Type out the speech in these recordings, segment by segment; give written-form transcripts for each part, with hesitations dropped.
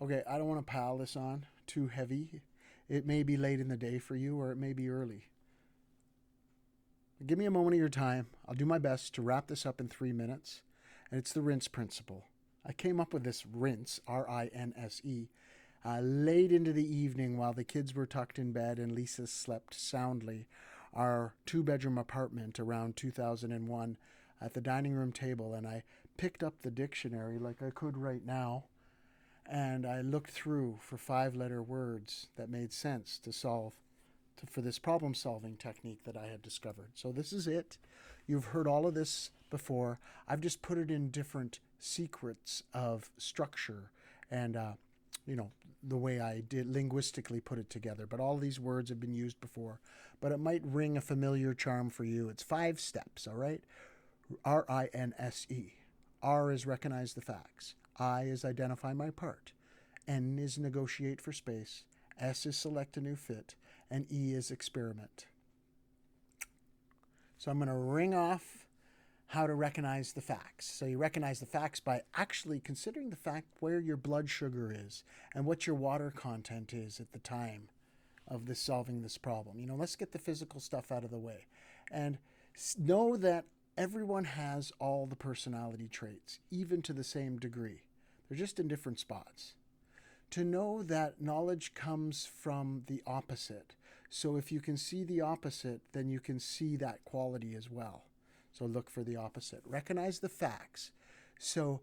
Okay, I don't want to pile this on too heavy. It may be late in the day for you, or it may be early. Give me a moment of your time. I'll do my best to wrap this up in 3 minutes. And it's the rinse principle. I came up with this rinse, RINSE, late into the evening while the kids were tucked in bed and Lisa slept soundly. Our two-bedroom apartment around 2001 at the dining room table, and I picked up the dictionary like I could right now, and I looked through for five-letter words that made sense to solve for this problem solving technique that I had discovered. So this is it. You've heard all of this before. I've just put it in different secrets of structure and, you know, the way I did linguistically put it together. But all these words have been used before. But it might ring a familiar charm for you. It's 5 steps, all right? RINSE. R is recognize the facts. I is identify my part. N is negotiate for space. S is select a new fit. And E is experiment. So I'm going to ring off how to recognize the facts. So you recognize the facts by actually considering the fact where your blood sugar is and what your water content is at the time of this solving this problem. You know, let's get the physical stuff out of the way. And know that everyone has all the personality traits, even to the same degree. They're just in different spots. To know that knowledge comes from the opposite. So if you can see the opposite, then you can see that quality as well. So look for the opposite. Recognize the facts. So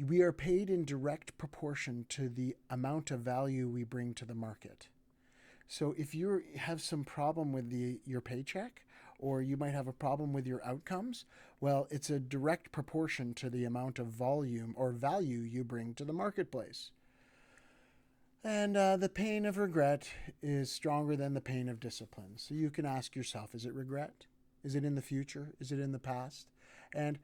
we are paid in direct proportion to the amount of value we bring to the market. So if you have some problem with your paycheck, or you might have a problem with your outcomes, well, it's a direct proportion to the amount of volume or value you bring to the marketplace. And the pain of regret is stronger than the pain of discipline. So you can ask yourself, is it regret? Is it in the future? Is it in the past? And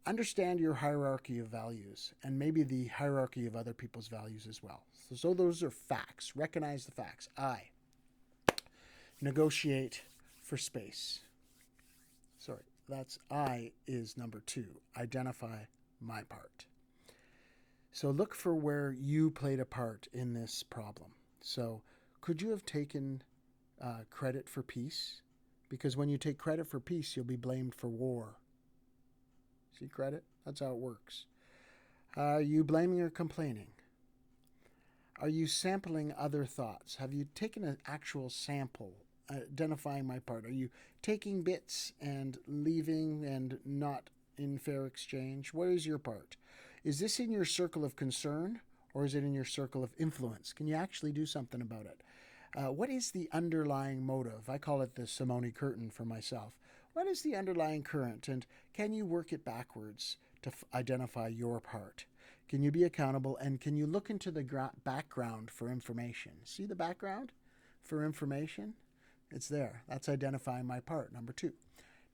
understand your hierarchy of values and maybe the hierarchy of other people's values as well. So those are facts. Recognize the facts. I negotiate for space. Sorry, that's I is number 2. Identify my part. So look for where you played a part in this problem. So could you have taken credit for peace? Because when you take credit for peace, you'll be blamed for war. See credit? That's how it works. Are you blaming or complaining? Are you sampling other thoughts? Have you taken an actual sample, identifying my part? Are you taking bits and leaving and not in fair exchange? Where is your part? Is this in your circle of concern or is it in your circle of influence? Can you actually do something about it? What is the underlying motive? I call it the Simone curtain for myself. What is the underlying current, and can you work it backwards to identify your part? Can you be accountable, and can you look into the background for information? See the background for information? It's there. That's identifying my part, number 2.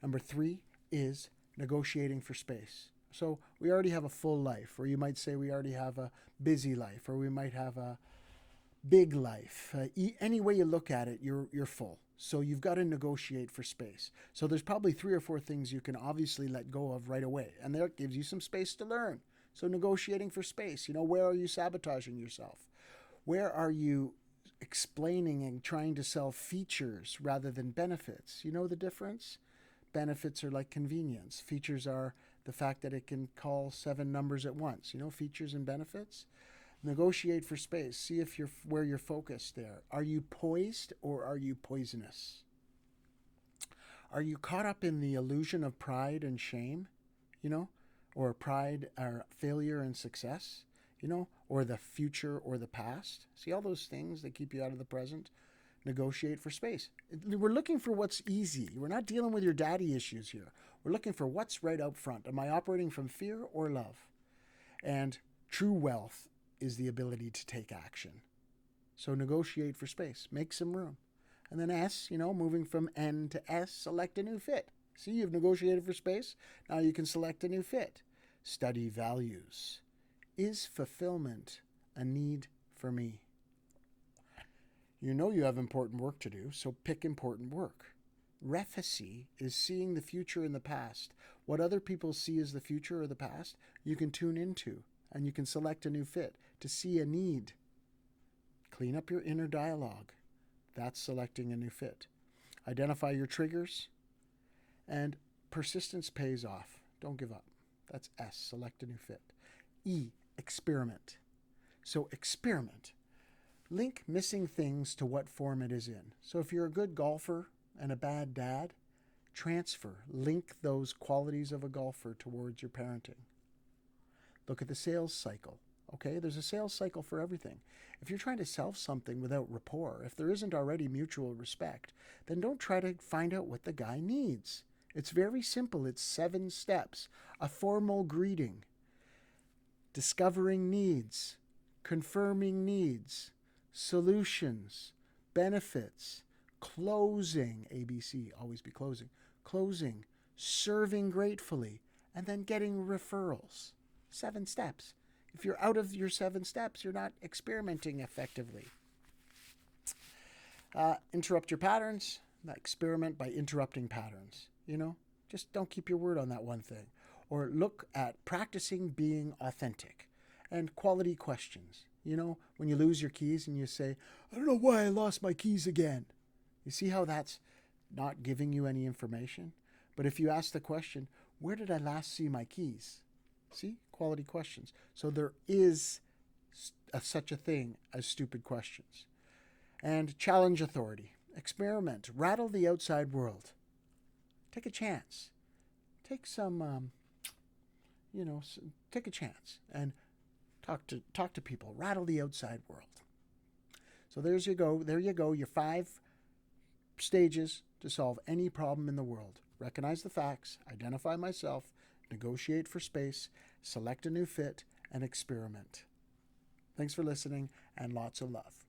Number 3 is negotiating for space. So we already have a full life, or you might say we already have a busy life, or we might have a big life. Any way you look at it, you're full. So you've got to negotiate for space. So there's probably 3 or 4 things you can obviously let go of right away, and that gives you some space to learn. So negotiating for space, where are you sabotaging yourself? Where are you explaining and trying to sell features rather than benefits? You know the difference? Benefits are like convenience. Features are the fact that it can call 7 numbers at once. Features and benefits. Negotiate for space. See if where you're focused there. Are you poised or are you poisonous? Are you caught up in the illusion of pride and shame, or pride or failure and success, or the future or the past? See all those things that keep you out of the present? Negotiate for space. We're looking for what's easy. We're not dealing with your daddy issues here. We're looking for what's right up front. Am I operating from fear or love? And true wealth is the ability to take action. So negotiate for space. Make some room. And then S, moving from N to S, select a new fit. See, you've negotiated for space. Now you can select a new fit. Study values. Is fulfillment a need for me? You know you have important work to do, so pick important work. Rephacy is seeing the future in the past. What other people see as the future or the past, you can tune into and you can select a new fit. To see a need, clean up your inner dialogue. That's selecting a new fit. Identify your triggers, and persistence pays off. Don't give up. That's S, select a new fit. E, experiment. So experiment. Link missing things to what form it is in. So if you're a good golfer and a bad dad, transfer, link those qualities of a golfer towards your parenting. Look at the sales cycle. Okay, there's a sales cycle for everything. If you're trying to sell something without rapport, if there isn't already mutual respect, then don't try to find out what the guy needs. It's very simple. It's 7 steps. A formal greeting, discovering needs, confirming needs, solutions, benefits, closing, ABC, always be closing, serving gratefully, and then getting referrals. 7 steps. If you're out of your 7 steps, you're not experimenting effectively. Interrupt your patterns. Experiment by interrupting patterns. Just don't keep your word on that one thing. Or look at practicing being authentic and quality questions. When you lose your keys and you say, I don't know why I lost my keys again. You see how that's not giving you any information? But if you ask the question, where did I last see my keys? See? Quality questions. So there is such a thing as stupid questions. And challenge authority. Experiment. Rattle the outside world. Take a chance. Take some, take a chance and talk to people. Rattle the outside world. So there you go. Your 5 stages to solve any problem in the world. Recognize the facts, identify myself, negotiate for space, select a new fit, and experiment. Thanks for listening, and lots of love.